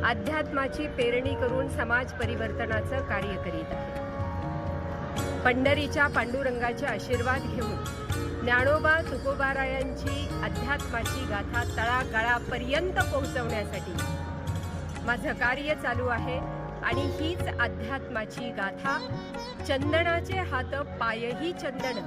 अध्यात्माची पेरणी करून समाज परिवर्तनाचं कार्य करीत आहे। पंढरीच्या पांडुरंगाचे आशीर्वाद घेऊन ज्ञानोबा तुकोबारायांची अध्यात्माची गाथा तळागाळापर्यंत पोहोचवण्यासाठी माझं कार्य चालू आहे आणि हीच अध्यात्माची गाथा चंदनाचे हात पायही चंदन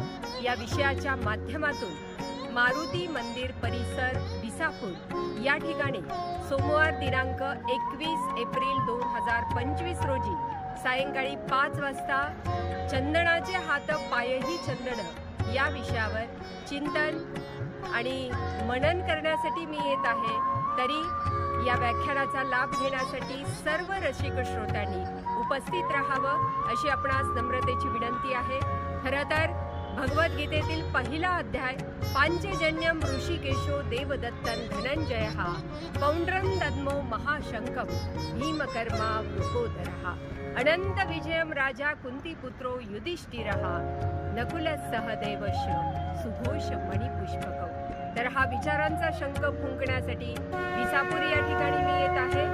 या विषयाच्या माध्यमातून मारुती मंदिर परिसर विसापूर या ठिकाणी सोमवार दिनांक 21 एप्रिल 2025 रोजी सायंकाळी 5 वाजता चंदनाचे हात पायही चंदन या विषयावर चिंतन आणि मनन करण्यासाठी मी येत आहे। तरी या व्याख्यानाचा लाभ घेण्यासाठी सर्व रसिक श्रोत्यांनी उपस्थित राहावं अशी आपणास नम्रतेची विनंती आहे। खरं तर भगवद्गीतेतील पहिला अध्याय पांचजन्यम ऋषिकेशो देवदत्तन धनंजयः पौंड्रं दद्मो महाशंकं भीमकर्मा वृकोदरः अनंत विजयम राजा कुंतीपुत्रो युधिष्ठिरः नकुलः सहदेवश्च सुघोष मणिपुष्पकौ। तर हा विचारांचा शंख फुंकण्यासाठी विसापूर या ठिकाणी मी येत आहे